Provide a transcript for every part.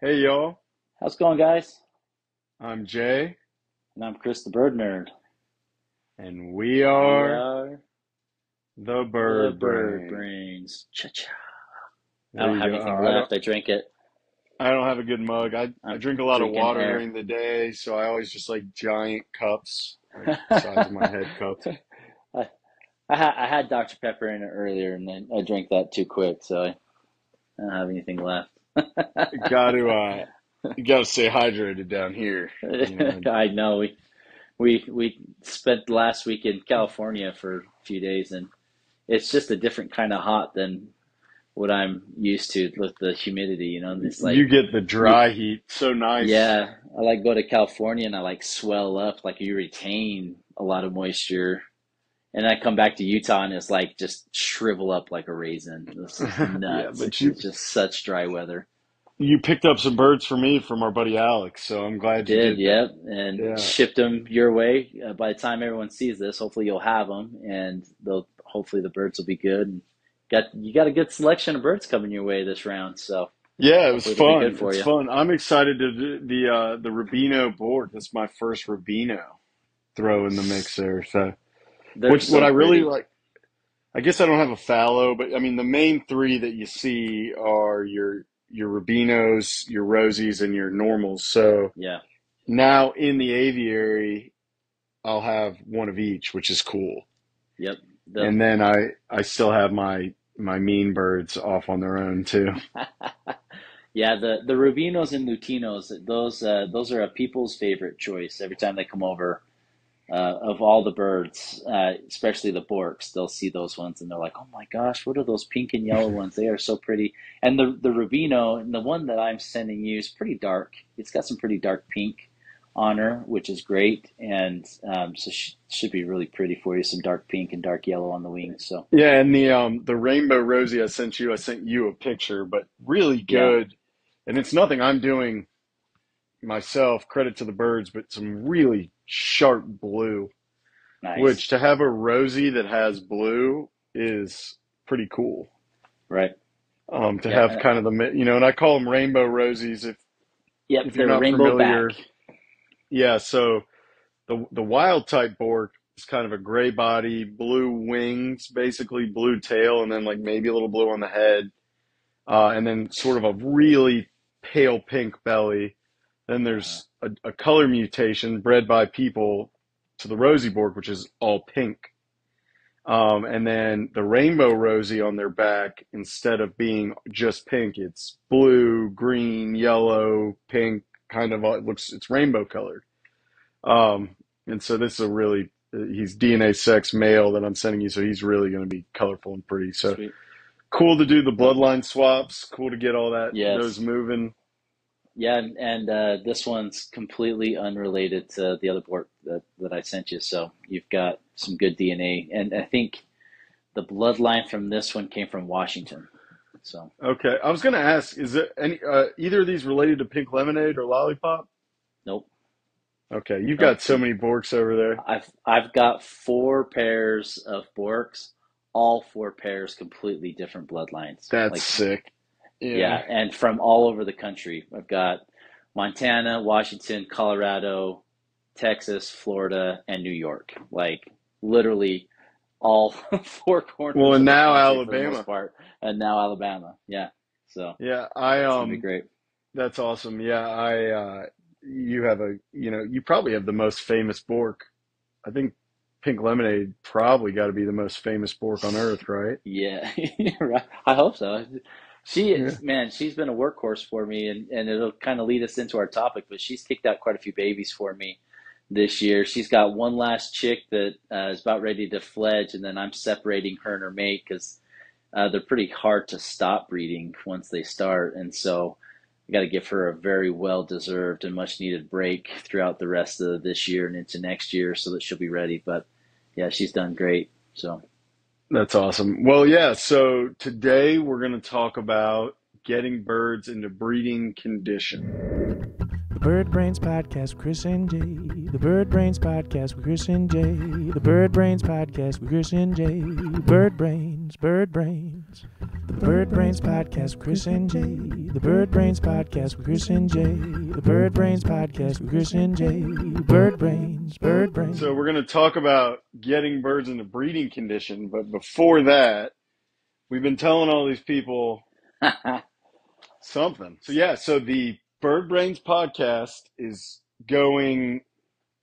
Hey y'all, How's it going, guys? I'm Jay, And I'm Chris the Bird Nerd. and we And we are are the the Bird Bird Brain. Brains. Cha-cha. I There don't you have go. anything I don't, left. I drank it. I don't have a good mug. I I'm drink a lot of drinking water air. during the day, so I always just like giant cups, like the size of my head cups. I, I had Dr. Pepper in it earlier, and then I drank that too quick, so I don't have anything left. Got to, you got to stay hydrated down here, you know. I know we spent last week in California for a few days, and it's just a different kind of hot than what I'm used to with the humidity. And it's like You get the you, dry heat, so nice. yeah, I like go to California and I like swell up, like you retain a lot of moisture. And I come back to Utah and it's like just shrivel up like a raisin. This is Yeah, nuts. but It's just such dry weather. you picked up some birds for me from our buddy Alex, so I'm I glad you did, did that. yep, and Yeah. shipped them your way. By the time everyone sees this, hopefully you'll have them, and they'll hopefully the birds will be good. And you got a good selection of birds coming your way this round, so Yeah, it was hopefully it'll be good fun. for It's you. fun. I'm excited to do the Rubino board. That's my first Rubino throw in the mix there. So, They're what so I really pretty. like, I guess I don't have a fallow, but I mean the main three that you see are your Rubinos, your Rosies, and your normals. So Yeah, now in the aviary, I'll have one of each, which is cool. yep. The And then I still have my mean birds off on their own too. Yeah, the Rubinos and Lutinos, those are a people's favorite choice every time they come over. Of all the birds, especially the Borks, they'll see those ones and they're like, "Oh my gosh, what are those pink and yellow ones? They are so pretty." And the Rubino, and the one that I'm sending you is pretty dark. It's got some pretty dark pink on her, which is great, and so should be really pretty for you. Some dark pink and dark yellow on the wings. So Yeah, and the rainbow Rosie I sent you a picture, but really yeah, good. And it's nothing I'm doing myself, credit to the birds, but some really sharp blue, which nice, to have a Rosie that has blue is pretty cool. right? To Yeah, have kind of and I call them rainbow Rosies yep, if you're they're not rainbow back. familiar. Yeah, so the wild type Bork is kind of a gray body, blue wings, basically blue tail, and then like maybe a little blue on the head, and then sort of a really pale pink belly. Then Uh-huh. there's a color mutation bred by people to the Rosie Bork, which is all pink. And then the rainbow Rosie on their back, instead of being just pink, it's blue, green, yellow, pink, kind of, it's rainbow colored. And so this is he's DNA sex male that I'm sending you, so he's really going to be colorful and pretty. So Sweet. cool to do the Well, bloodline swaps. Cool to get those yes. moving. Yeah, and this one's completely unrelated to the other port that I sent you. So you've got some good DNA, and I think the bloodline from this one came from Washington. So Okay, I was going to ask, is there any either of these related to Pink Lemonade or Lollipop? nope, Okay, you've nope. got so many Borks over there. I've got four pairs of Borks, all four pairs completely different bloodlines. That's Like sick. yeah, Yeah, and from all over the country. I've got Montana, Washington, Colorado, Texas, Florida, and New York. Like literally all four well, corners and of the now country for the most Alabama. part, and now Alabama. Yeah, so Yeah, I it's gonna be great. that's awesome. Yeah, you have you probably have the most famous Bork. I think Pink Lemonade probably got to be the most famous Bork on earth, right? Yeah, right. I hope so. She Yeah. is, man, she's been a workhorse for me, and it'll kind of lead us into our topic, but she's kicked out quite a few babies for me this year. She's got one last chick that is about ready to fledge, and then I'm separating her and her mate because they're pretty hard to stop breeding once they start. And so I got to give her a very well deserved and much needed break throughout the rest of this year and into next year so that she'll be ready. But yeah, she's done great. So, That's awesome. Well, yeah, so today we're going to talk about getting birds into breeding condition. The Bird Brains Podcast with Chris and Jay. The Bird Brains Podcast with Chris and Jay. The Bird Brains Podcast with Chris and Jay. Bird Brains, Bird Brains. The Bird Brains Podcast with Chris and Jay. The Bird Brains Podcast with Chris and Jay. The Bird Brains Podcast with Chris and Jay. Bird Brains, Bird Brains. So we're going to talk about getting birds into breeding condition, but before that, we've been telling all these people something. So the Bird Brains Podcast is going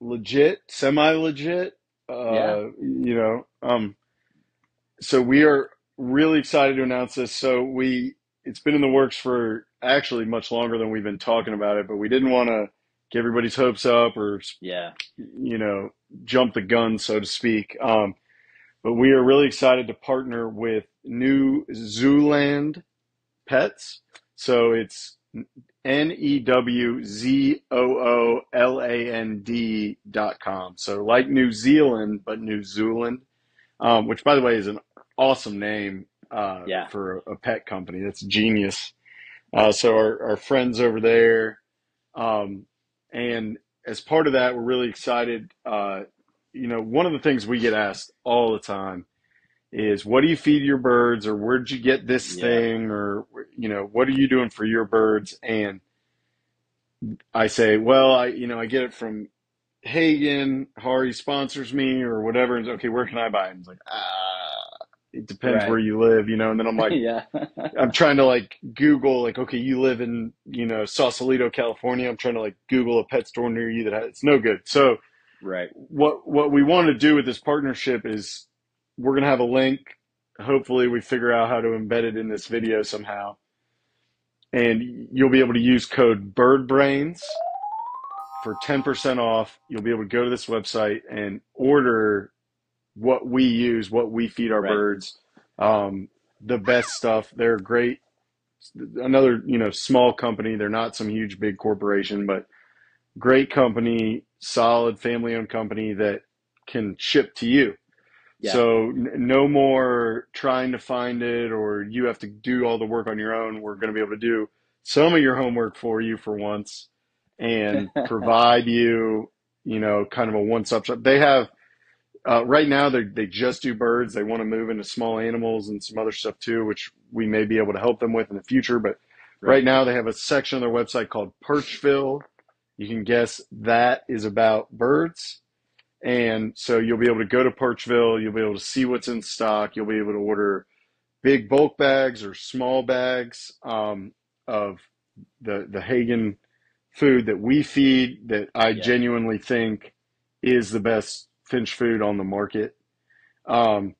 legit, semi-legit. Yeah. So we are really excited to announce this. It's been in the works for actually much longer than we've been talking about it, but we didn't want to get everybody's hopes up or, Yeah. jump the gun, so to speak. But we are really excited to partner with NewZooland Pets. So it's NewZooland.com. So like New Zealand, but New Zealand, which by the way is an awesome name for a pet company. That's genius. So our friends over there, and as part of that, we're really excited. One of the things we get asked all the time is, what do you feed your birds, or where'd you get this thing, or what are you doing for your birds? And I say, well, I get it from Hagen. Hari sponsors me or whatever. And okay, where can I buy it? And it's like, it depends where you live, and then I'm like, Yeah. I'm trying to like Google, like, okay, you live in, Sausalito, California. I'm trying to like Google a pet store near you it's no good. So what we want to do with this partnership is we're going to have a link. Hopefully we figure out how to embed it in this video somehow. And you'll be able to use code BirdBrains for 10% off. You'll be able to go to this website and order what we use, what we feed our birds, the best stuff. They're great. Another, small company. They're not some huge, big corporation, but great company, solid family-owned company that can ship to you. Yeah. So no more trying to find it, or you have to do all the work on your own. We're going to be able to do some of your homework for you for once and provide you, kind of a one-stop shop. They have, right now, they just do birds. They want to move into small animals and some other stuff too, which we may be able to help them with in the future. But right now they have a section on their website called Perchville. You can guess that is about birds. And so you'll be able to go to Perchville. You'll be able to see what's in stock. You'll be able to order big bulk bags or small bags of the Hagen food that we feed, that I genuinely think is the best finch food on the market. And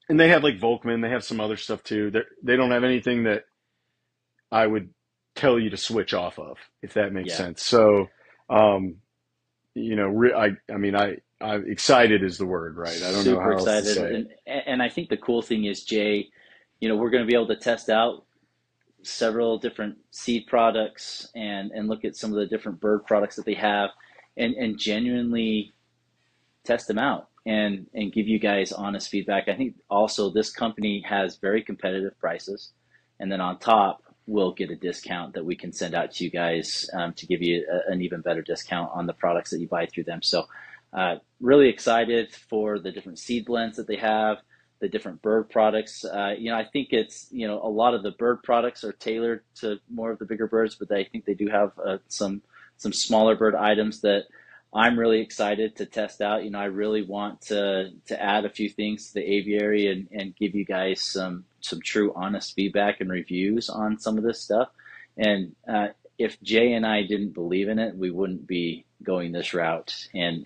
they have like Volkman. They have some other stuff too. They don't have anything that I would tell you to switch off of, if that makes sense. So, I'm excited is the word, right? I don't know how Super else to excited. say. And I think the cool thing is, Jay, we're going to be able to test out several different seed products and look at some of the different bird products that they have and genuinely test them out and give you guys honest feedback. I think also this company has very competitive prices. And then on top, we'll get a discount that we can send out to you guys to give you an even better discount on the products that you buy through them. So really excited for the different seed blends that they have, the different bird products. I think it's, a lot of the bird products are tailored to more of the bigger birds, but I think they do have some smaller bird items that I'm really excited to test out. I really want to add a few things to the aviary and give you guys some true honest feedback and reviews on some of this stuff. And if Jay and I didn't believe in it, we wouldn't be going this route and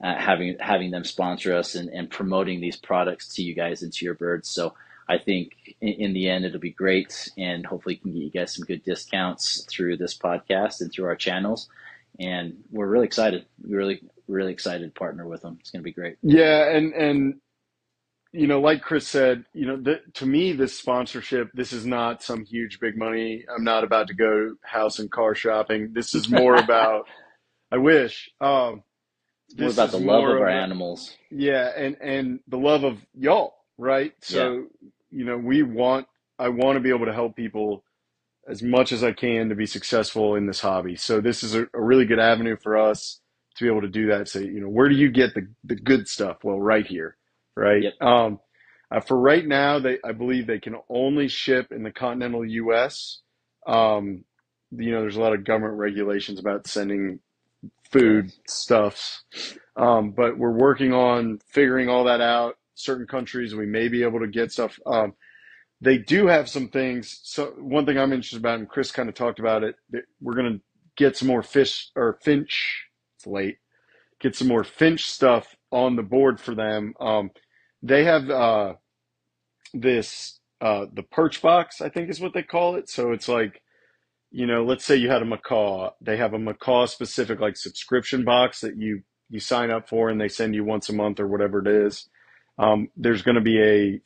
having them sponsor us and promoting these products to you guys and to your birds. So I think in the end, it'll be great, and hopefully can get you guys some good discounts through this podcast and through our channels. And we're really excited. We're really, really excited to partner with them. It's going to be great. Yeah. And like Chris said, to me, this sponsorship, this is not some huge, big money. I'm not about to go house and car shopping. This is more about, I wish, More about the love of our animals. Yeah. And the love of y'all. Right. So, I want to be able to help people as much as I can to be successful in this hobby. So this is a really good avenue for us to be able to do that. Say, where do you get the good stuff? Well, right here. Right. Yep. For right now, I believe they can only ship in the continental U.S. There's a lot of government regulations about sending food Yes. stuffs, but we're working on figuring all that out. Certain countries we may be able to get stuff. They do have some things. So one thing I'm interested about, and Chris kind of talked about it, that we're going to get some more fish or finch. It's late. Get some more finch stuff on the board for them. They have the perch box, I think is what they call it. So it's like, let's say you had a macaw. They have a macaw specific like subscription box that you sign up for and they send you once a month or whatever it is. There's going to be a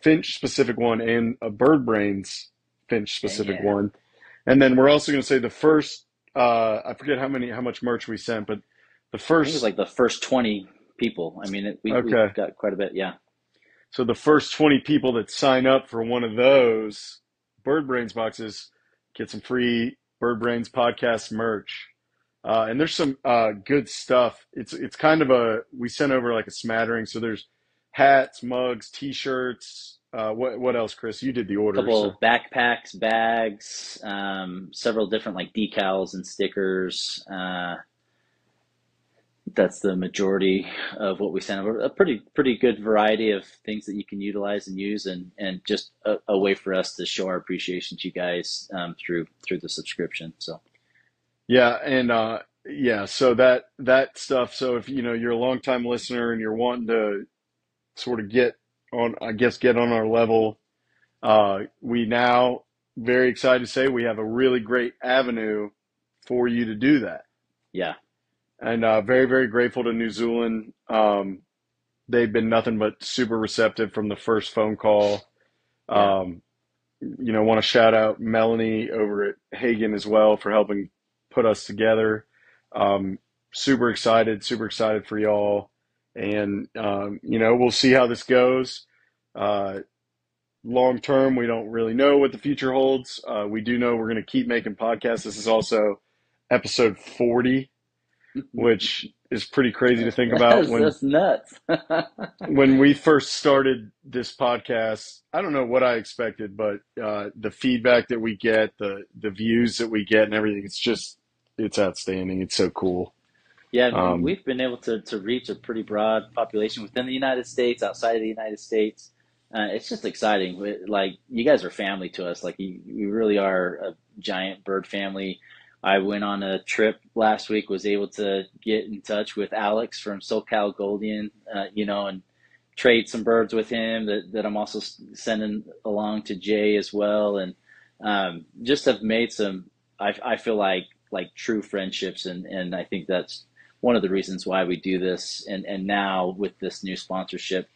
finch specific one and a bird brains finch specific Yeah. one. And then we're also going to say the first, I forget how much merch we sent, but the I think it was first, like the first 20 people. I mean, we've okay. got quite a bit. Yeah. So the first 20 people that sign up for one of those Bird Brains boxes get some free Bird Brains podcast merch. And there's some good stuff. It's kind of we sent over like a smattering. So there's hats, mugs, t-shirts. What else, Chris? You did the A orders. couple So of backpacks, bags, several different like decals and stickers. That's the majority of what we sent over. A pretty good variety of things that you can utilize and use, and just a way for us to show our appreciation to you guys through the subscription. So yeah, and yeah, so that stuff. So if you're a longtime listener and you're wanting to sort of get on, I guess, get on our level. We now, very excited to say, we have a really great avenue for you to do that. yeah, And very, very grateful to NewZooland. They've been nothing but super receptive from the first phone call. yeah, Want to shout out Melanie over at Hagen as well for helping put us together. Um, super excited for y'all. And, we'll see how this goes. Uh, Long term, we don't really know what the future holds. We do know we're going to keep making podcasts. This is also episode 40, which is pretty crazy to think about. When that's nuts. when we first started this podcast, I don't know what I expected, but the feedback that we get, the views that we get, and everything, it's outstanding. It's so cool. Yeah, Um, we've been able to reach a pretty broad population within the United States, outside of the United States. It's just exciting. Like, you guys are family to us. Like, you really are a giant bird family. I went on a trip last week, was able to get in touch with Alex from SoCal Goldian, and trade some birds with him that I'm also sending along to Jay as well. And just have made some, I feel like true friendships. And I think that's one of the reasons why we do this. And now with this new sponsorship,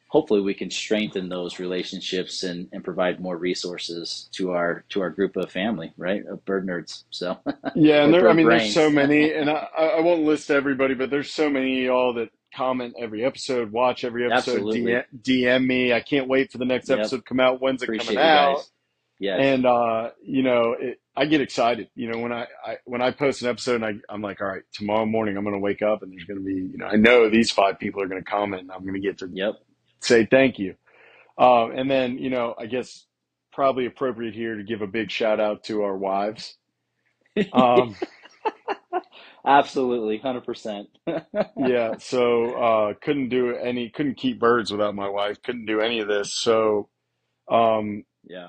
hopefully we can strengthen those relationships and provide more resources to our group of family, right? Of bird nerds. So, yeah, and or I bird mean, there's so brains. many, and I won't list everybody, but there's so many of y'all that comment every episode, watch every episode, Absolutely. DM me. I can't wait for the next Yep. episode to come out. When's it coming Appreciate you out? guys. Yes. And I get excited. When I post an episode, and I'm like, all right, tomorrow morning I'm going to wake up and there's going to be, I know these 5 people are going to comment, and I'm going to get to Yep. say thank you. And then I guess probably appropriate here to give a big shout out to our wives. Um, Absolutely. 100%. yeah, so couldn't keep birds without my wife. Couldn't do any of this. So um, Yeah.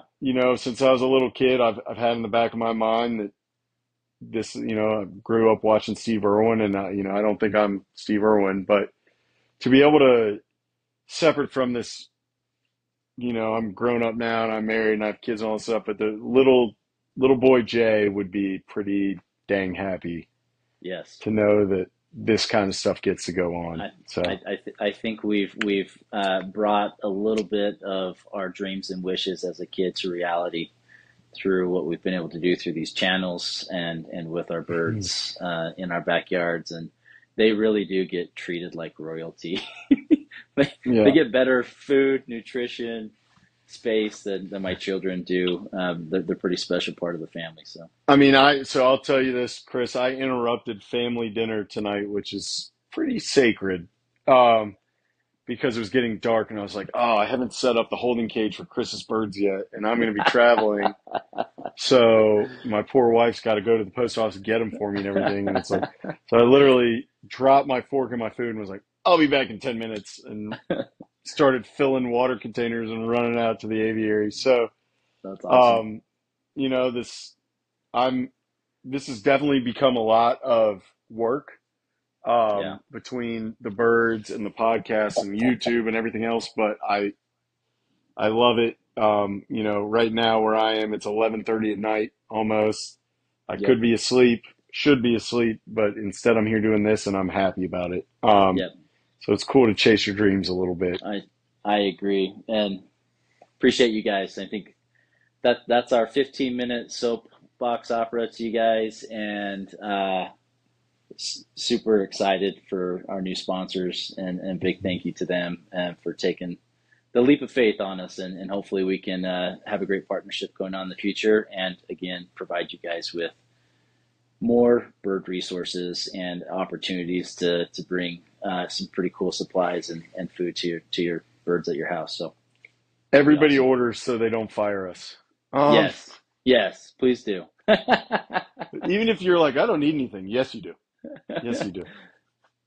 since I was a little kid, I've had in the back of my mind that this, I grew up watching Steve Irwin, and I don't think I'm Steve Irwin, but to be able to separate from this, I'm grown up now and I'm married and I have kids and all this stuff, but the little boy Jay would be pretty dang happy Yes. to know that this kind of stuff gets to go on. I So I think we've brought a little bit of our dreams and wishes as a kid to reality through what we've been able to do through these channels and with our birds in our backyards, and they really do get treated like royalty. They yeah, get better food, nutrition, space than my children do. They're a pretty special part of the family. So I mean, so I'll tell you this, Chris. I interrupted family dinner tonight, which is pretty sacred. Um, because it was getting dark, and I was like, oh, I haven't set up the holding cage for Chris's birds yet, and I'm going to be traveling. So my poor wife's got to go to the post office and get them for me and everything. And it's like, so I literally dropped my fork in my food and was like, I'll be back in 10 minutes, and started filling water containers and running out to the aviary. So, That's awesome. you know, I'm, this has definitely become a lot of work, Yeah. between the birds and the podcasts and YouTube and everything else. But I love it. You know, right now where I am, it's 11:30 at night almost. I Yep. could be asleep, should be asleep, but instead I'm here doing this and I'm happy about it. Yep. So it's cool to chase your dreams a little bit. I agree, and appreciate you guys. I think that's our 15-minute soapbox opera to you guys, and super excited for our new sponsors, and big thank you to them for taking the leap of faith on us, and hopefully we can have a great partnership going on in the future, and again provide you guys with more bird resources and opportunities to bring some pretty cool supplies and food to your birds at your house. So it'll be Everybody awesome. orders so they don't fire us. Yes, yes, please do. Even if you're like, I don't need anything. Yes, you do. Yes, you do.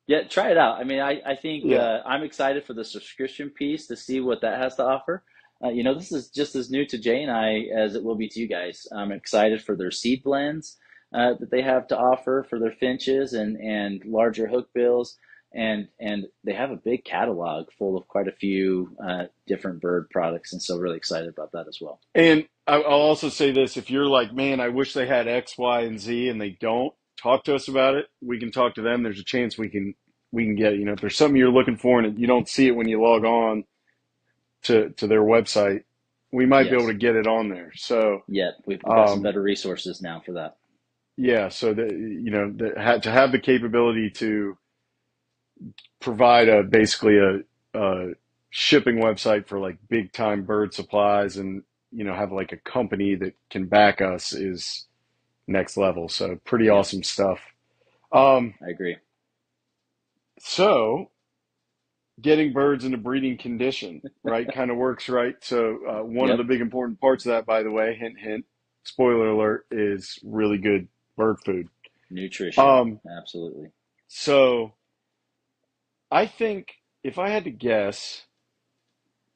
Yeah, try it out. I mean, I think Yeah. I'm excited for the subscription piece to see what that has to offer. This is just as new to Jay and I as it will be to you guys. I'm excited for their seed blends that they have to offer for their finches and larger hookbills, and they have a big catalog full of quite a few different bird products, and so really excited about that as well. And I'll also say this, if you're like, man, I wish they had X, Y, and Z, and they don't, talk to us about it. We can talk to them. There's a chance we can get it. You know, if there's something you're looking for and you don't see it when you log on to their website, we might be able Yes. to get it on there. So, Yeah, we've got some um, better resources now for that. yeah, so that, you know, to have the capability to provide basically a shipping website for like big time bird supplies, and you know, have like a company that can back us is next level. So pretty Yep, awesome stuff. Um, I agree. so getting birds into breeding condition, right, kind of works, right? So one of the Yep, big important parts of that, by the way, hint, hint, spoiler alert, is really good bird food. nutrition, Um, absolutely. so I think if I had to guess,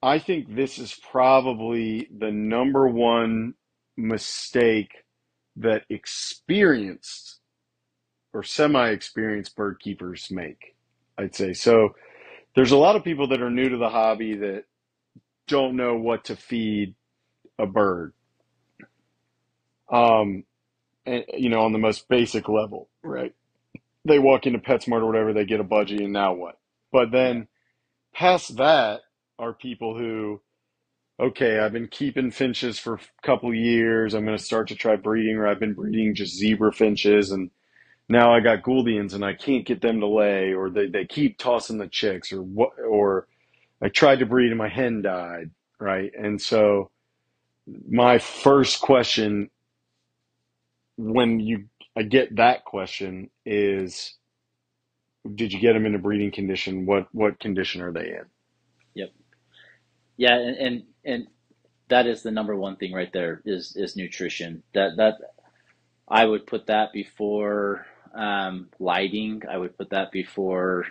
I think this is probably the number one mistake that experienced or semi-experienced bird keepers make, I'd say. So there's a lot of people that are new to the hobby that don't know what to feed a bird. Um, and, you know, on the most basic level, right? They walk into PetSmart or whatever, they get a budgie, and now what? But Yeah, then past that are people who, okay, I've been keeping finches for a couple years. I'm going to start to try breeding, or I've been breeding just zebra finches, and now I got Gouldians and I can't get them to lay, or they keep tossing the chicks, or what, or I tried to breed and my hen died, right? And so my first question when I get that question is, did you get them in a breeding condition? What condition are they in? yep. Yeah, and that is the number one thing right there is nutrition. That I would put that before lighting. I would put that before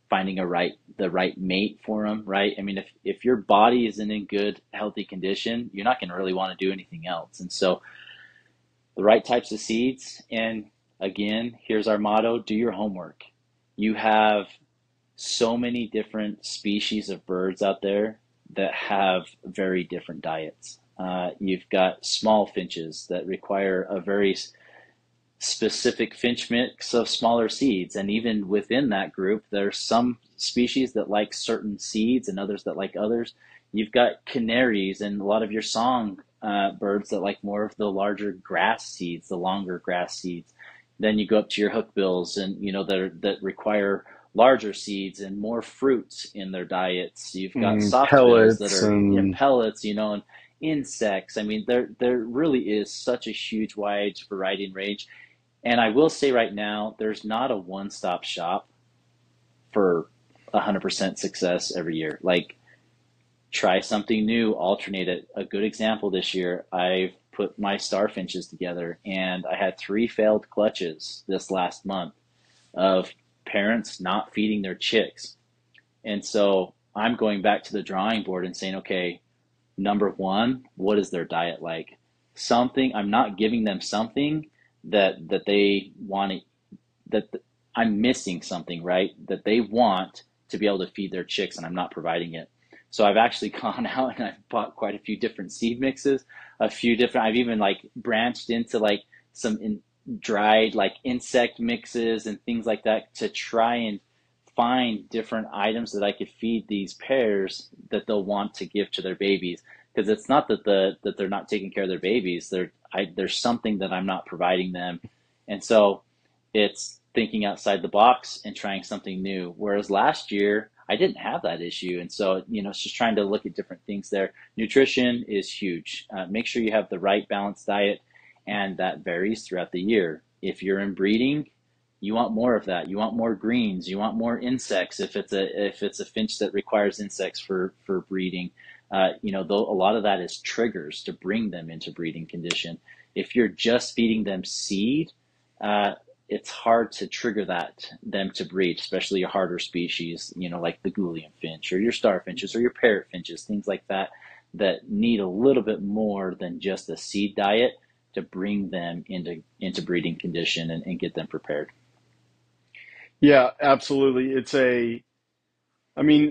finding the right mate for them, right? I mean, if your body isn't in good, healthy condition, you're not going to really want to do anything else. And so the right types of seeds, and again, here's our motto: do your homework. You have so many different species of birds out there that have very different diets. You've got small finches that require a very specific finch mix of smaller seeds. And even within that group, there's some species that like certain seeds and others that like others. You've got canaries and a lot of your song birds that like more of the larger grass seeds, the longer grass seeds. Then you go up to your hookbills, and that require larger seeds and more fruits in their diets. You've got soft bills that Pellets are in and pellets, and insects. I mean, there really is such a huge wide variety and range. And I will say right now, there's not a one-stop shop for 100% success every year. Like, try something new, alternate it. A good example this year, I've put my starfinches together, and I had 3 failed clutches this last month of parents not feeding their chicks. And so I'm going back to the drawing board and saying, okay, number one, what is their diet like? Something, I'm not giving them something that they want to, that I'm missing something, right? That they want to be able to feed their chicks, and I'm not providing it. So I've actually gone out and I've bought quite a few different seed mixes, I've even like branched into like some dried like insect mixes and things like that to try and find different items that I could feed these pairs that they'll want to give to their babies. Because it's not that they're not taking care of their babies. There's something that I'm not providing them, and so it's thinking outside the box and trying something new. Whereas last year I didn't have that issue, and so it's just trying to look at different things there. Nutrition is huge. Make sure you have the right balanced diet, and that varies throughout the year. If you're in breeding, you want more of that. You want more greens. You want more insects. If it's a finch that requires insects for breeding, though a lot of that is triggers to bring them into breeding condition. If you're just feeding them seed, it's hard to trigger them to breed, especially your harder species, like the Gouldian finch or your starfinches or your parrot finches, things like that, that need a little bit more than just a seed diet to bring them into breeding condition and get them prepared. Yeah, absolutely.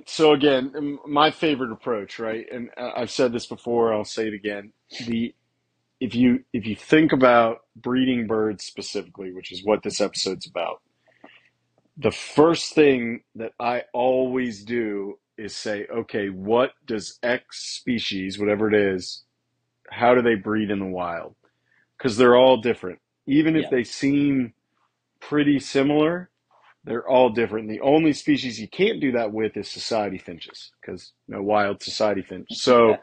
So again, my favorite approach, right? And I've said this before, I'll say it again. If you think about breeding birds specifically, which is what this episode's about, the first thing that I always do is say, okay, what does X species, whatever it is, how do they breed in the wild? Because they're all different. Even if Yeah. they seem pretty similar, they're all different. The only species you can't do that with is society finches, because no wild society finch. So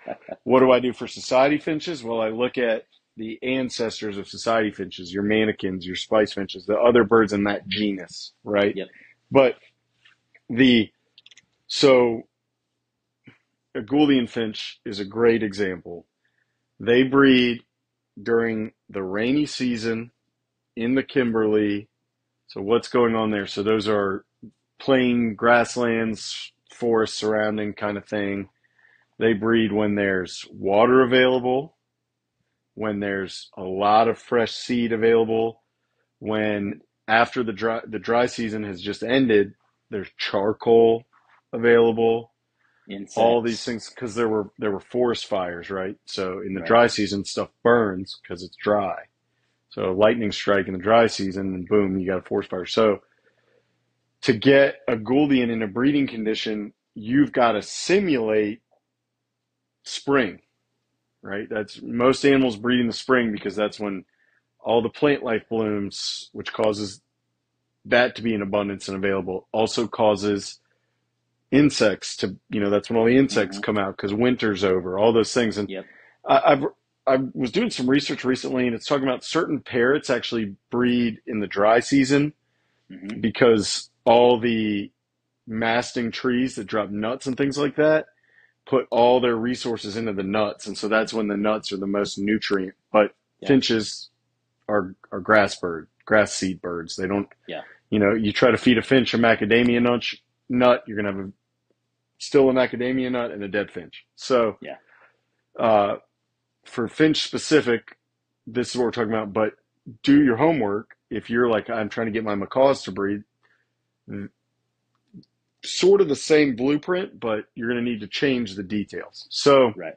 what do I do for society finches? Well, I look at the ancestors of society finches, your manakins, your spice finches, the other birds in that genus, right? Yep. But so a Gouldian finch is a great example. They breed during the rainy season in the Kimberley. So what's going on there? So those are plain grasslands, forest surrounding kind of thing. They breed when there's water available, when there's a lot of fresh seed available, when after the dry season has just ended, there's charcoal available. All these Insects. things, because there were forest fires, right? So in the Right. dry season, stuff burns because it's dry. So lightning strike in the dry season, and boom, you got a forest fire. So to get a Gouldian in a breeding condition, you've got to simulate spring, right? That's most animals breed in the spring because that's when all the plant life blooms, which causes that to be in abundance and available. Also causes insects to, that's when all the insects Mm-hmm. come out because winter's over, all those things. And Yep. I, I was doing some research recently, and it's talking about certain parrots actually breed in the dry season Mm-hmm. because all the masting trees that drop nuts and things like that put all their resources into the nuts, and so that's when the nuts are the most nutrient. But Yeah. finches are grass seed birds. They don't, Yeah. you try to feed a finch a macadamia nut, you're gonna have still a macadamia nut and a dead finch. So Yeah. For finch specific, this is what we're talking about. But do your homework. If you're like, I'm trying to get my macaws to breed, sort of the same blueprint, but you're going to need to change the details. So, Right.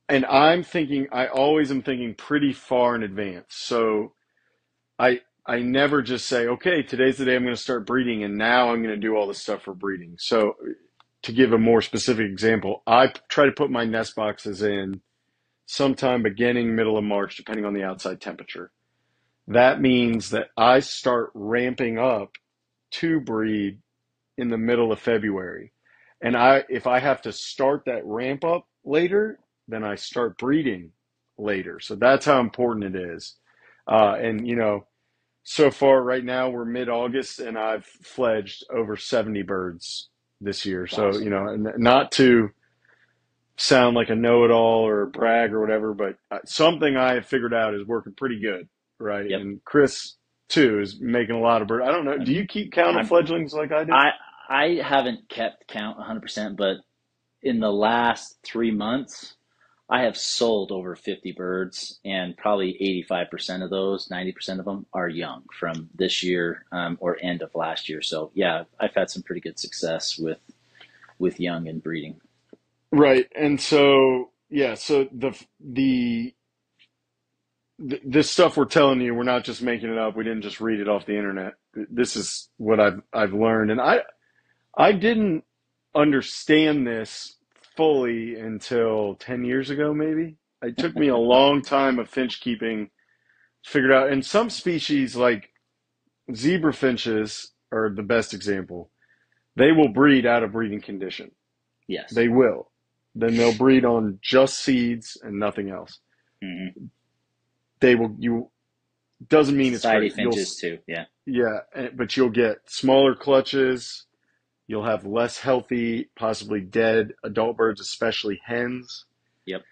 and I always am thinking pretty far in advance. So I never just say, okay, today's the day I'm going to start breeding, and now I'm going to do all this stuff for breeding. So to give a more specific example, I try to put my nest boxes in sometime beginning, middle of March, depending on the outside temperature. That means that I start ramping up to breed in the middle of February. And if I have to start that ramp up later, then I start breeding later. So that's how important it is. And So far, right now, we're mid-August, and I've fledged over 70 birds this year. It's So, awesome. not to sound like a know-it-all or a brag or whatever, but something I have figured out is working pretty good, right? Yep. And Chris, too, is making a lot of birds. I don't know. Do I'm, you keep count of I'm, fledglings like I do? I, I haven't kept count 100%, but in the last 3 months, I have sold over 50 birds, and probably 85% of those, 90% of them are young from this year, or end of last year. So yeah, I've had some pretty good success with young and breeding. Right. And so, yeah, so this stuff we're telling you, we're not just making it up. We didn't just read it off the internet. This is what I've learned, and I didn't understand this fully until 10 years ago, maybe. It took me a long time of finch keeping figured out. And some species, like zebra finches, are the best example. They will breed out of breeding condition. Yes. They will. Then they'll breed on just seeds and nothing else. Hmm. They will, you, doesn't mean it's Society great. finches too. Yeah. Yeah, but you'll get smaller clutches. You'll have less healthy, possibly dead adult birds, especially hens. Yep.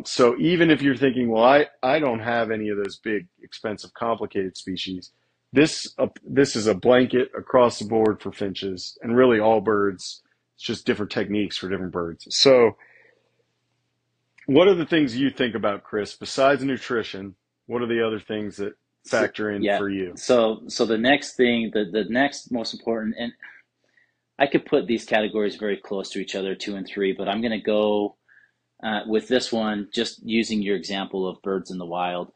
So even if you're thinking, well, I don't have any of those big, expensive, complicated species, this is a blanket across the board for finches and really all birds. It's just different techniques for different birds. So what are the things you think about, Chris, besides nutrition? What are the other things that So, factor in yeah. for you? So the next thing, the next most important, and I could put these categories very close to each other, two and three, but I'm going to go with this one, just using your example of birds in the wild.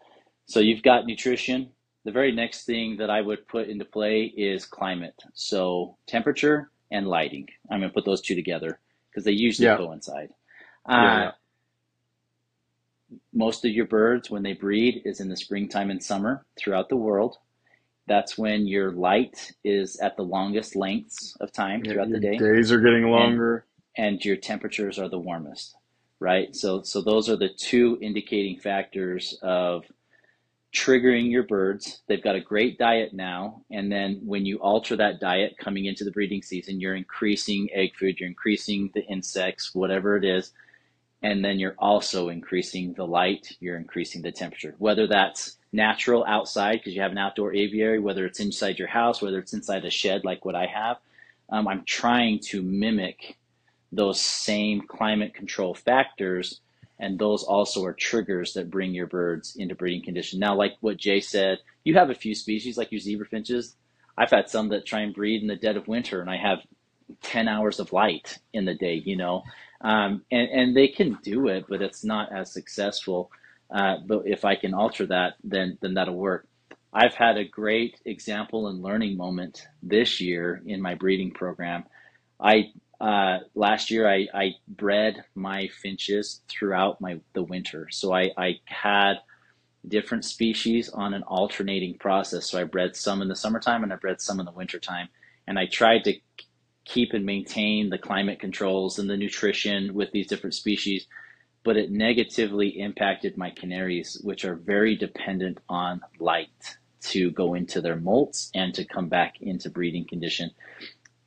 So you've got nutrition. The very next thing that I would put into play is climate. So temperature and lighting. I'm going to put those two together because they usually Yeah, coincide. yeah, Uh, yeah. Most of your birds, when they breed, is in the springtime and summer throughout the world. That's when your light is at the longest lengths of time Yeah, throughout the your day, days are getting and longer. your temperatures are the warmest, right? So those are the two indicating factors of triggering your birds. They've got a great diet now, and then when you alter that diet coming into the breeding season, you're increasing egg food, you're increasing the insects, whatever it is, and then you're also increasing the light, you're increasing the temperature, whether that's natural outside because you have an outdoor aviary, whether it's inside your house, whether it's inside a shed like what I have. I'm trying to mimic those same climate control factors, and those also are triggers that bring your birds into breeding condition. Now, like what Jay said, you have a few species like your zebra finches. I've had some that try and breed in the dead of winter, and I have 10 hours of light in the day, and they can do it, but it's not as successful. But if I can alter that, then that'll work. I've had a great example and learning moment this year in my breeding program. I Last year I bred my finches throughout the winter. So I had different species on an alternating process. So I bred some in the summertime and I bred some in the wintertime. And I tried to keep and maintain the climate controls and the nutrition with these different species, but it negatively impacted my canaries, which are very dependent on light to go into their molts and to come back into breeding condition.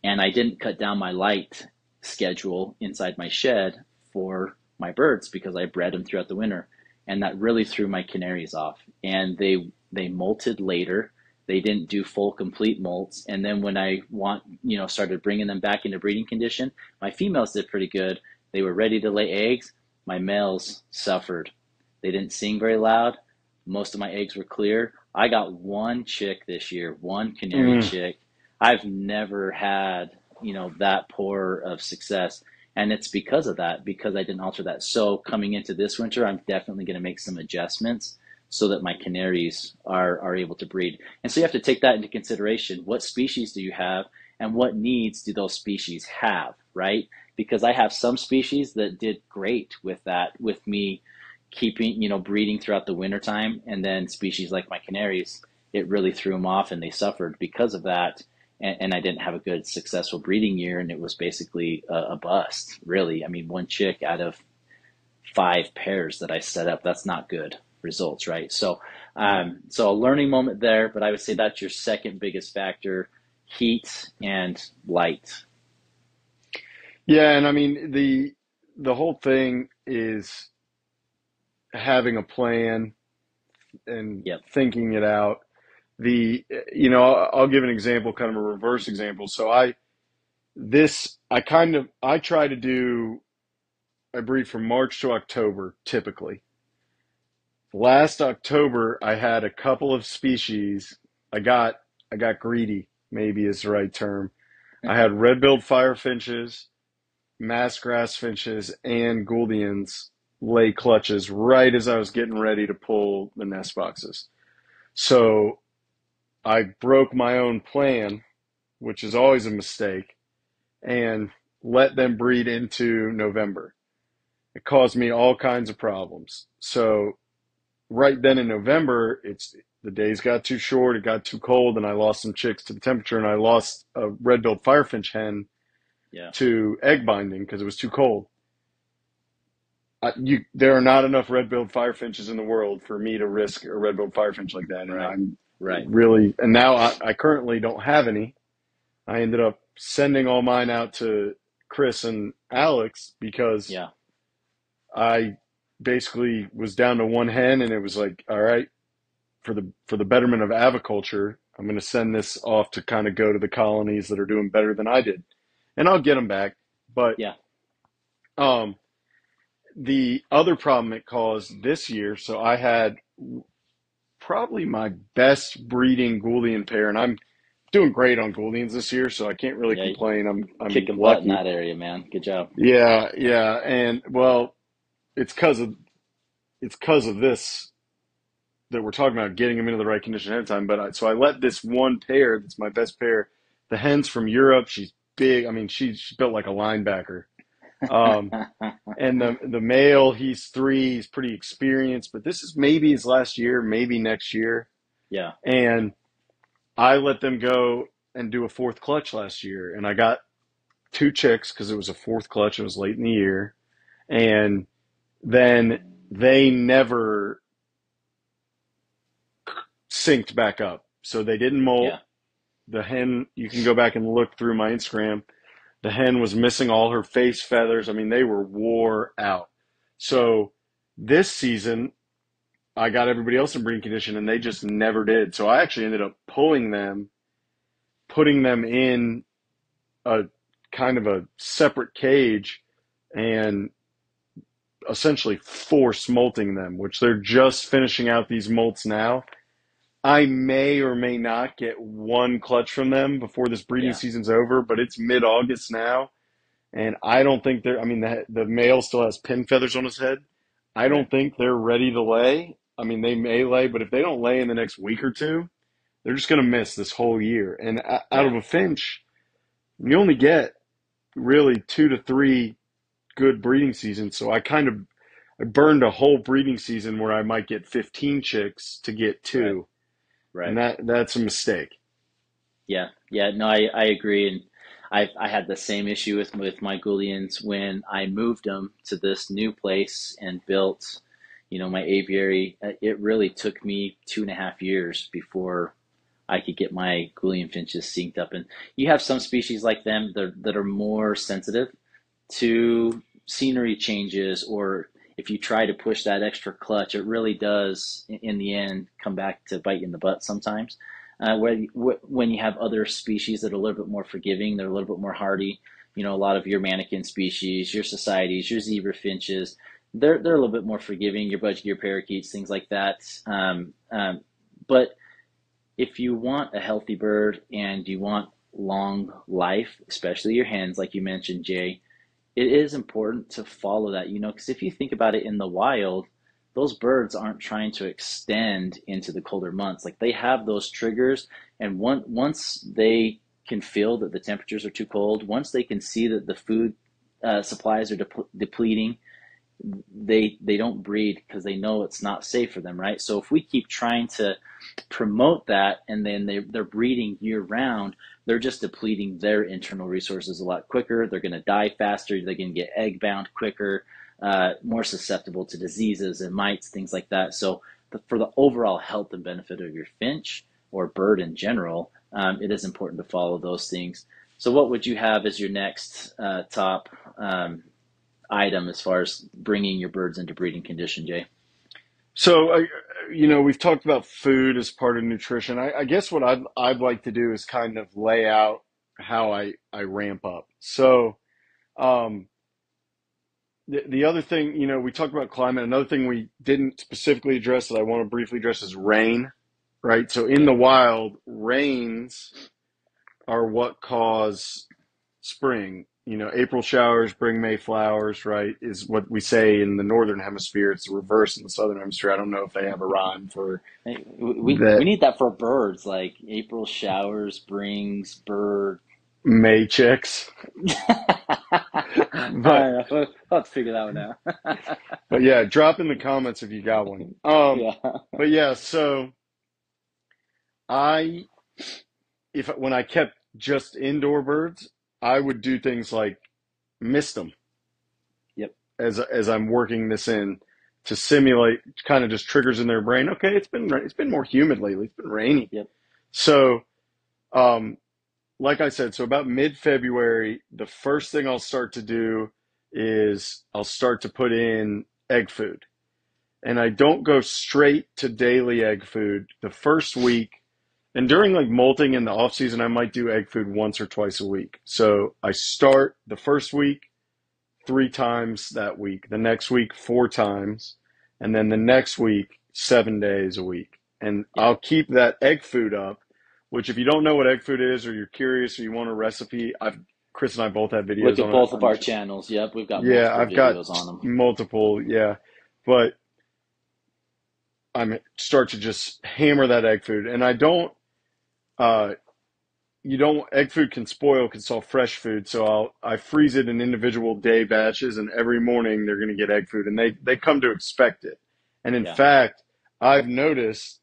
And I didn't cut down my light schedule inside my shed for my birds because I bred them throughout the winter, and that really threw my canaries off. And they molted later. They didn't do full complete molts. And then when I started bringing them back into breeding condition, my females did pretty good. They were ready to lay eggs. My males suffered. They didn't sing very loud. Most of my eggs were clear. I got one chick this year, one canary Mm, chick. I've never had, that poor of success. And it's because of that, because I didn't alter that. So coming into this winter, I'm definitely going to make some adjustments so that my canaries are able to breed. And so you have to take that into consideration. What species do you have and what needs do those species have, right? Because I have some species that did great with that, with me keeping, breeding throughout the wintertime. And then species like my canaries, it really threw them off and they suffered because of that. And I didn't have a good successful breeding year, and it was basically a bust, really. I mean, one chick out of 5 pairs that I set up, that's not good results, right? So a learning moment there, but I would say that's your second biggest factor: heat and light. Yeah, and I mean the whole thing is having a plan and Yep. thinking it out. The you know, I'll give an example, kind of a reverse example. So I try to do I breed from March to October typically. Last October I had a couple of species. I got I got greedy, maybe is the right term. I had red-billed firefinches, mass grass finches, and Gouldians lay clutches right as I was getting ready to pull the nest boxes. So I broke my own plan, which is always a mistake, and let them breed into November. It caused me all kinds of problems. So right then in November, it's the days got too short, it got too cold, and I lost some chicks to the temperature, and I lost a red-billed firefinch hen Yeah. to egg binding because it was too cold. There are not enough red-billed firefinches in the world for me to risk a red-billed firefinch like that, and Right. I'm Right. really and now I currently don't have any. I ended up sending all mine out to Chris and Alex because Yeah. I basically was down to one hen, and it was like, all right, for the betterment of aviculture, I'm going to send this off to kind of go to the colonies that are doing better than I did, and I'll get them back. But Yeah. um, the other problem it caused this year, so I had probably my best breeding Gouldian pair, and I'm doing great on Gouldians this year, so I can't really Yeah. complain. I'm Kicking butt in lucky. that area, man. Good job. Yeah, yeah, and well, it's because of this that we're talking about getting them into the right condition ahead of time. But so I let this one pair, that's my best pair, the hen's from Europe. She's big. I mean, she's built like a linebacker. Um, and the male, he's 3. He's pretty experienced, but this is maybe his last year, maybe next year. Yeah. And I let them go and do a fourth clutch last year, and I got 2 chicks because it was a fourth clutch. It was late in the year, and then they never synced back up. So they didn't molt. Yeah. The hen, you can go back and look through my Instagram. The hen was missing all her face feathers. I mean, they were wore out. Yeah. So this season, I got everybody else in breeding condition, and they just never did. So I actually ended up pulling them, putting them in a kind of a separate cage, and essentially force molting them, which they're just finishing out these molts now. I may or may not get one clutch from them before this breeding Yeah. season's over, but it's mid-August now, and I don't think they're. I mean, the male still has pin feathers on his head. I Right. don't think they're ready to lay. I mean, they may lay, but if they don't lay in the next week or two, they're just going to miss this whole year. And out Yeah. of a finch, you only get really 2 to 3 good breeding seasons. So I burned a whole breeding season where I might get 15 chicks to get Right. 2, and Right. that's a mistake. Yeah, yeah, no, I agree, and I had the same issue with my Goulians when I moved them to this new place and built, my aviary. It really took me 2.5 years before I could get my Goulian finches synced up. And you have some species like them that are more sensitive to scenery changes, or if you try to push that extra clutch, it really does, in the end, come back to bite you in the butt sometimes. When you have other species that are a little bit more forgiving, they're a little bit more hardy. A lot of your mannequin species, your societies, your zebra finches, they're a little bit more forgiving. Your budget, your parakeets, things like that. But if you want a healthy bird and you want long life, especially your hens, like you mentioned, Jay, it is important to follow that, because if you think about it in the wild, those birds aren't trying to extend into the colder months. Like, they have those triggers, and once they can feel that the temperatures are too cold, once they can see that the food supplies are depleting, they don't breed because they know it's not safe for them, right? So if we keep trying to promote that, and then they're breeding year round, they're just depleting their internal resources a lot quicker. They're going to die faster. They're going to get egg bound quicker, more susceptible to diseases and mites, things like that. So for the overall health and benefit of your finch or bird in general, it is important to follow those things. So, what would you have as your next top item as far as bringing your birds into breeding condition, Jay? So, we've talked about food as part of nutrition. I guess what I'd like to do is kind of lay out how I ramp up. So, um, the other thing, we talked about climate. Another thing we didn't specifically address that I want to briefly address is rain, right? So in the Yep. wild, rains are what cause spring. April showers bring May flowers, right? Is what we say in the northern hemisphere. It's the reverse in the southern hemisphere. I don't know if they have a rhyme for Hey, we that. need that for birds, like April showers brings bird. May chicks, I don't but know. I'll have to figure that one out. but yeah, drop in the comments if you got one. Yeah. But yeah, so I if when I kept just indoor birds, I would do things like mist them Yep. as I'm working this in to simulate kind of just triggers in their brain. Okay, it's been more humid lately. It's been rainy. Yep. So, um, like I said, so about mid-February, the first thing I'll start to do is I'll start to put in egg food. And I don't go straight to daily egg food the first week. And during like molting in the off season, I might do egg food once or twice a week. So I start the first week 3 times that week, the next week 4 times, and then the next week 7 days a week. And Yep. I'll keep that egg food up, which if you don't know what egg food is or you're curious or you want a recipe, Chris and I both have Look videos at on it. both of our channels. Yep, we've got Yeah, multiple I've got videos on them. multiple, yeah. But I'm start to just hammer that egg food. And I don't uh egg food can spoil, can sell fresh food, so I freeze it in individual day batches, and every morning they're going to get egg food, and they come to expect it. And in Yeah. fact, I've noticed,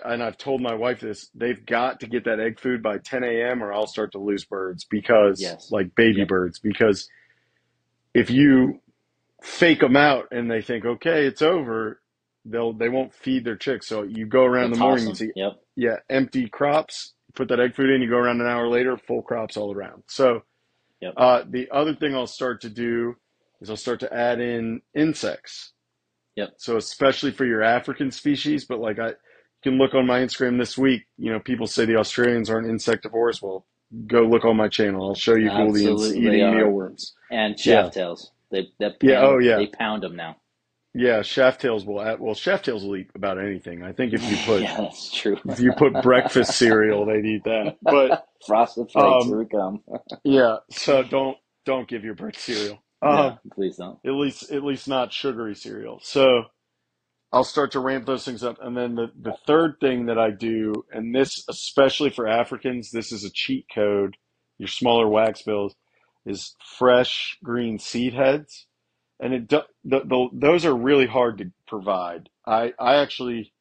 and I've told my wife this, they've got to get that egg food by 10 a.m. or I'll start to lose birds because Yes. like baby Yep. birds, because if you fake them out and they think, okay, it's over, they won't feed their chicks. So you go around They'll in the toss morning and them. see, Yep. yeah, empty crops. Put that egg food in. You go around an hour later, full crops all around. So Yep. the other thing I'll start to do is I'll start to add in insects. Yep. So especially for your African species, but like you can look on my Instagram this week. People say the Australians aren't insectivores. Well, go look on my channel. I'll show you Booleans Absolutely, they eating are. mealworms. And Yeah. shaft tails. They Yeah. Oh, yeah. pound them now. Yeah. Shaft tails shaft tails will eat about anything. I think Yeah, that's true. if you put breakfast cereal, they'd eat that. But, Frosted Flakes, here um, we come. yeah. So don't give your bird cereal. Yeah, please don't. At least not sugary cereal. So I'll start to ramp those things up. And then the third thing that I do, and this especially for Africans, this is a cheat code, your smaller wax bills, is fresh green seed heads. And those are really hard to provide. I actually,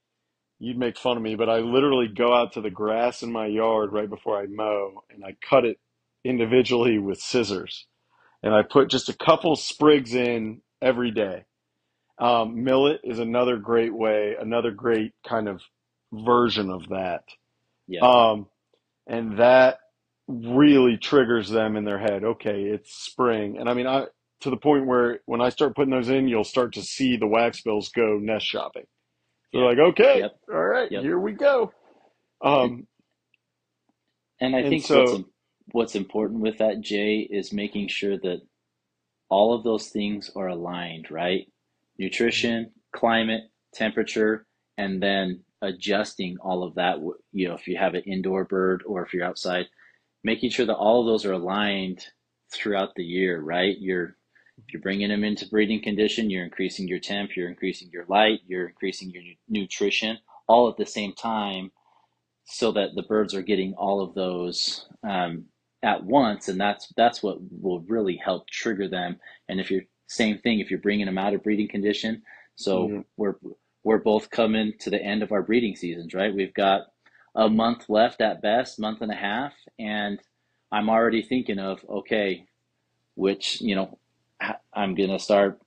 you'd make fun of me, but I literally go out to the grass in my yard right before I mow and I cut it individually with scissors. And I put just a couple sprigs in every day. Millet is another great way, another great kind of version of that. Yeah. Um, and that really triggers them in their head. Okay, it's spring. And I mean, to the point where when I start putting those in, you'll start to see the wax bills go nest shopping. They're Yeah. like, okay, Yep. all right, Yep. here we go. And I And think so, what's important with that, Jay, is making sure that all of those things are aligned, right? Nutrition, climate, temperature, and then adjusting all of that, if you have an indoor bird or if you're outside, making sure that all of those are aligned throughout the year, right? If you're bringing them into breeding condition, you're increasing your temp, you're increasing your light, you're increasing your nutrition, all at the same time, so that the birds are getting all of those at once, and that's what will really help trigger them. And if you're same thing, if you're bringing them out of breeding condition, so yeah, we're both coming to the end of our breeding seasons, right? We've got a month left at best, month and a half, and I'm already thinking of, okay, which I'm gonna start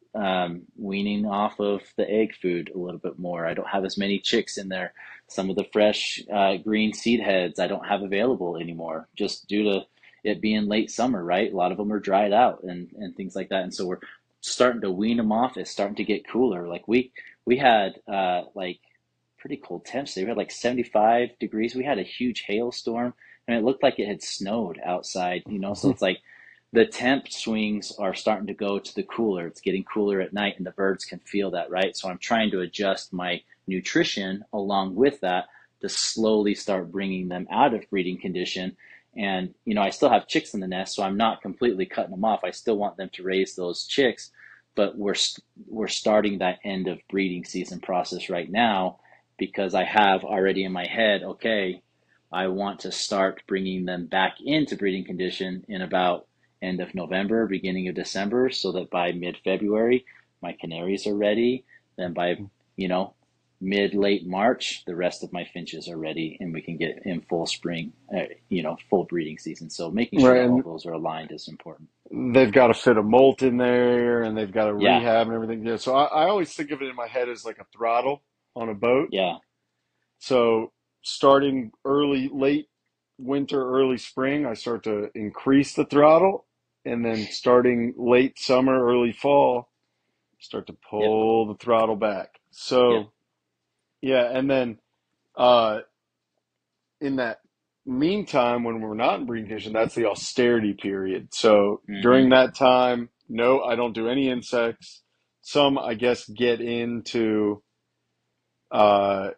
weaning off of the egg food a little bit more. I don't have as many chicks in there. Some of the fresh green seed heads I don't have available anymore, just due to it being late summer, right? A lot of them are dried out and things like that. And so we're starting to wean them off. It's starting to get cooler. Like we had like pretty cold temps. They had like 75 degrees. We had a huge hailstorm and it looked like it had snowed outside, you know? So it's like the temp swings are starting to go to the cooler. It's getting cooler at night and the birds can feel that, right? So I'm trying to adjust my nutrition along with that to slowly start bringing them out of breeding condition. And, you know, I still have chicks in the nest, so I'm not completely cutting them off. I still want them to raise those chicks, but we're starting that end of breeding season process right now because I have already in my head, okay, I want to start bringing them back into breeding condition in about end of November, beginning of December, so that by mid-February, my canaries are ready. Then by, you know, mid-late March, the rest of my finches are ready and we can get in full spring, you know, full breeding season. So making sure Right, that all and those are aligned is important. they've got to fit a molt in there, and they've got to Yeah, rehab and everything. Yeah, so I always think of it in my head as like a throttle on a boat. yeah, So starting late winter, early spring, I start to increase the throttle, and then starting late summer, early fall, start to yep, pull the throttle back. yep, So yeah, and then uh, in that meantime, when we're not in breeding condition, that's the austerity period. So during mm-hmm, that time, no, I don't do any insects. Some, I guess, get into uh,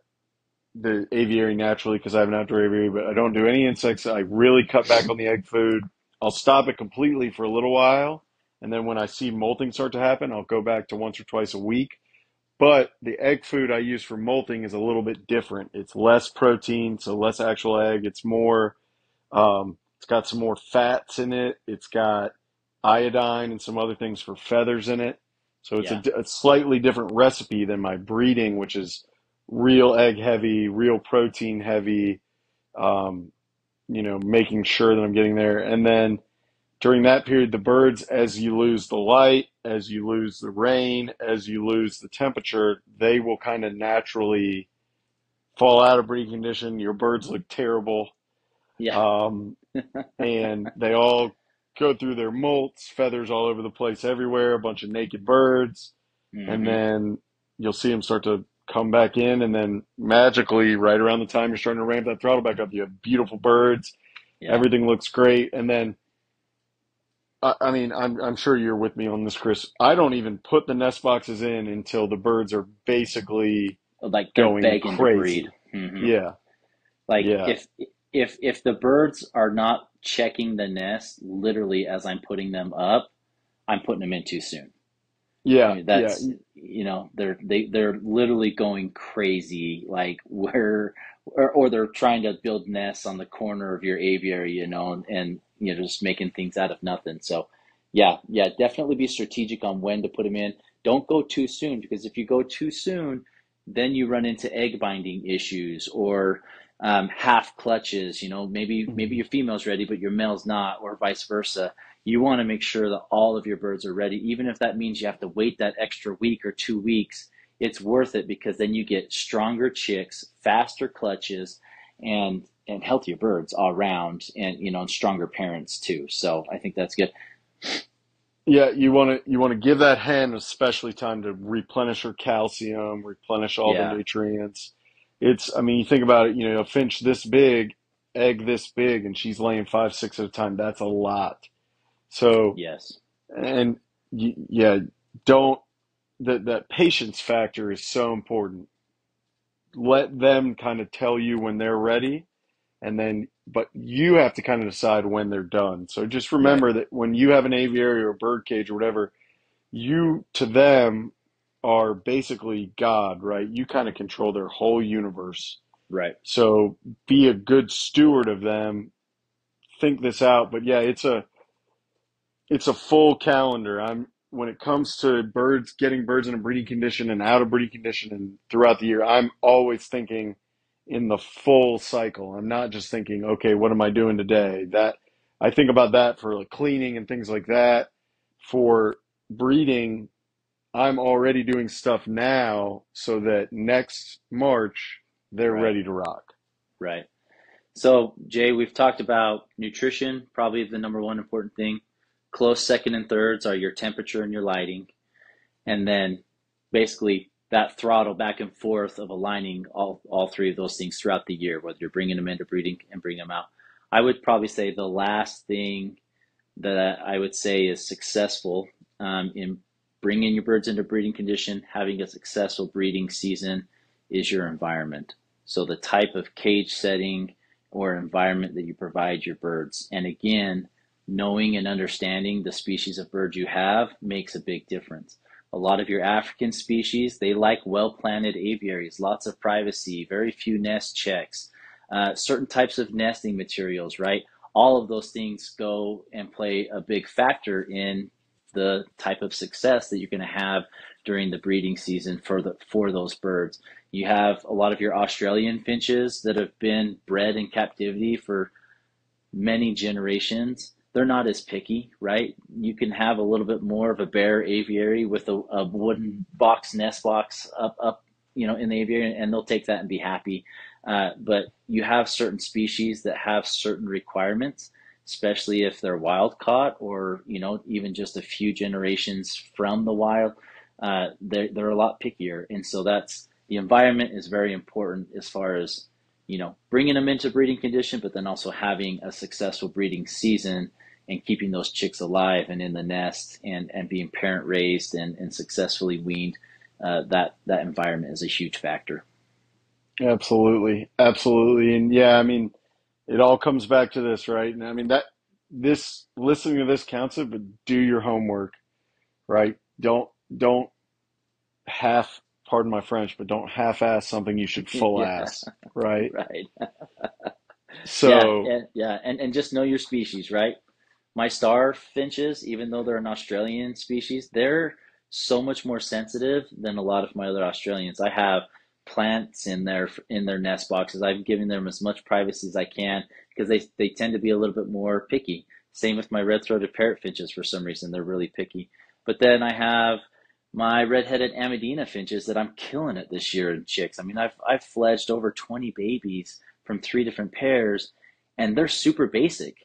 the aviary naturally because I have an outdoor aviary, but I don't do any insects. I really cut back on the egg food. I'll stop it completely for a little while, and then when I see molting start to happen, I'll go back to once or twice a week. But the egg food I use for molting is a little bit different. It's less protein, so less actual egg. It's got some more fats in it. It's got iodine and some other things for feathers in it. So it's yeah, a slightly different recipe than my breeding, which is real egg heavy, real protein heavy. Um, making sure that I'm getting there. And then during that period, the birds, as you lose the light, as you lose the rain, as you lose the temperature, they will kind of naturally fall out of breeding condition. Your birds look terrible. yeah, Um, and they all go through their molts, feathers all over the place everywhere, a bunch of naked birds, and mm-hmm, then you'll see them start to come back in, and then magically, right around the time you're starting to ramp that throttle back up, you have beautiful birds, yeah. everything looks great, and then I mean, I'm sure you're with me on this, Chris. I don't even put the nest boxes in until the birds are basically Like they're going begging to breed. crazy. Mm-hmm. Yeah, Like yeah, if the birds are not checking the nest literally as I'm putting them up, I'm putting them in too soon. I yeah, mean, yeah. that's, you know, they're literally going crazy, like where, or they're trying to build nests on the corner of your aviary, you know, and you know, just making things out of nothing. So, yeah, definitely be strategic on when to put them in. Don't go too soon because if you go too soon, then you run into egg binding issues or half clutches. You know, maybe Mhm. your female's ready, but your male's not, or vice versa. You want to make sure that all of your birds are ready, even if that means you have to wait that extra week or 2 weeks. It's worth it because then you get stronger chicks, faster clutches, and healthier birds all around, and you know, and stronger parents too. So I think that's good. Yeah, you want to give that hen especially time to replenish her calcium, replenish all the Yeah. nutrients. I mean, you think about it, a finch this big, egg this big, and she's laying five, six at a time. That's a lot. So, Yes. and yeah, don't that patience factor is so important. Let them kind of tell you when they're ready, and then but you have to kind of decide when they're done. So just Right. remember that when you have an aviary or a bird cage or whatever, you to them are basically God, right? You kind of control their whole universe. Right. So be a good steward of them. Think this out. But yeah, it's a full calendar. I'm When it comes to birds, getting birds in a breeding condition and out of breeding condition and throughout the year, I'm always thinking in the full cycle. I'm not just thinking, okay, what am I doing today? That I think about that for like cleaning and things like that. For breeding, I'm already doing stuff now so that next March they're Right, ready to rock. right. So, Jay, we've talked about nutrition, probably the number one important thing. Close second and thirds are your temperature and your lighting. And then basically that throttle back and forth of aligning all three of those things throughout the year, whether you're bringing them into breeding and bringing them out. I would probably say the last thing that I would say is successful in bringing your birds into breeding condition, having a successful breeding season, is your environment. So the type of cage setting or environment that you provide your birds. And again, knowing and understanding the species of birds you have makes a big difference. A lot of your African species, they like well-planted aviaries, lots of privacy, very few nest checks, certain types of nesting materials, right? All of those things go and play a big factor in the type of success that you're going to have during the breeding season for those birds. You have a lot of your Australian finches that have been bred in captivity for many generations. They're not as picky, right? You can have a little bit more of a bare aviary with a wooden box, nest box up, in the aviary, and they'll take that and be happy. But you have certain species that have certain requirements, especially if they're wild caught or, even just a few generations from the wild. They're a lot pickier. And so the environment is very important as far as, bringing them into breeding condition, but then also having a successful breeding season and keeping those chicks alive and in the nest and being parent raised and successfully weaned. That environment is a huge factor. Absolutely. Absolutely. And yeah, I mean, it all comes back to this, right? And I mean, this listening to this counts it, but do your homework, right? Don't half, pardon my French, but don't half-ass something you should full Yeah, ass, right? right. Yeah, So, yeah, and just know your species, right? My star finches, even though they're an Australian species, they're so much more sensitive than a lot of my other Australians. I have plants in their nest boxes. I'm giving them as much privacy as I can because they tend to be a little bit more picky. Same with my red-throated parrot finches for some reason. They're really picky. But then I have my red-headed Amadina finches that I'm killing it this year in chicks. I mean, I've fledged over 20 babies from 3 different pairs, and they're super basic.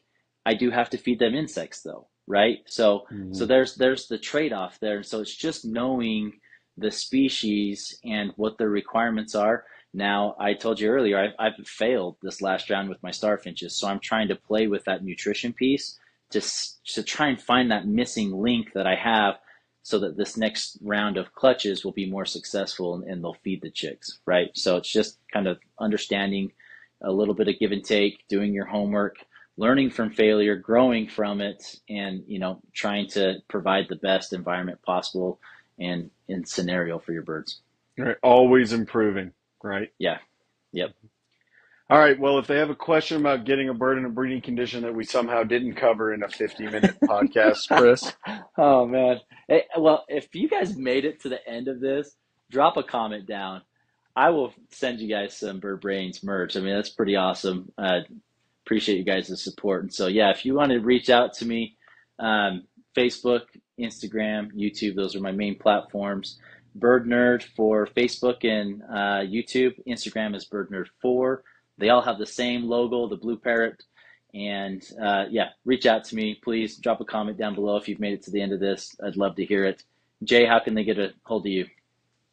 I do have to feed them insects though, right? So mhm. there's the trade-off there. So it's just knowing the species and what their requirements are. Now, I told you earlier, I've failed this last round with my starfinches, so I'm trying to play with that nutrition piece to try and find that missing link that I have so that this next round of clutches will be more successful and they'll feed the chicks, right? So it's just kind of understanding a little bit of give and take, doing your homework, learning from failure, growing from it, and trying to provide the best environment possible and in scenario for your birds. Right, always improving, right? Yeah. Yep. All right. Well, if they have a question about getting a bird in a breeding condition that we somehow didn't cover in a 50-minute podcast, Chris, Oh man. Hey, well, if you guys made it to the end of this, drop a comment down. I will send you guys some Bird Brains merch. I mean, that's pretty awesome. Appreciate you guys' support. And so, yeah, if you want to reach out to me, um, Facebook, Instagram, YouTube, those are my main platforms. Bird Nerd for Facebook and YouTube. Instagram is Bird Nerd 4. They all have the same logo, the blue parrot. And yeah, reach out to me. Please drop a comment down below if you've made it to the end of this. I'd love to hear it. Jay, how can they get a hold of you?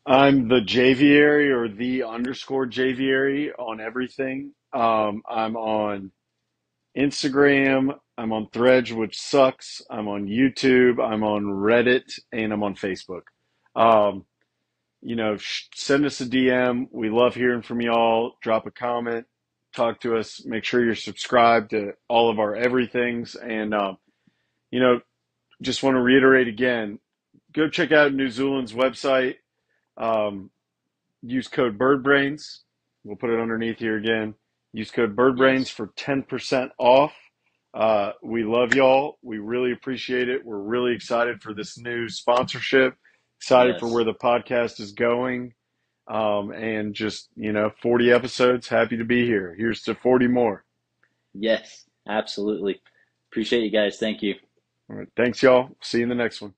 I'm the Javiary or the underscore Javiary on everything. I'm on Instagram. I'm on Threads, which sucks. I'm on YouTube. I'm on Reddit, and I'm on Facebook. Um, send us a DM. We love hearing from y'all. Drop a comment, talk to us. Make sure you're subscribed to all of our everythings. And, you know, just want to reiterate again, go check out NewZooland's website. Um, use code BirdBrains. We'll put it underneath here again. Use code BirdBrains Yes. for 10% off. We love y'all. We really appreciate it. We're really excited for this new sponsorship, excited for where Yes. the podcast is going. And just, 40 episodes. Happy to be here. Here's to 40 more. Yes. Absolutely. Appreciate you guys. Thank you. All right. Thanks, y'all. See you in the next one.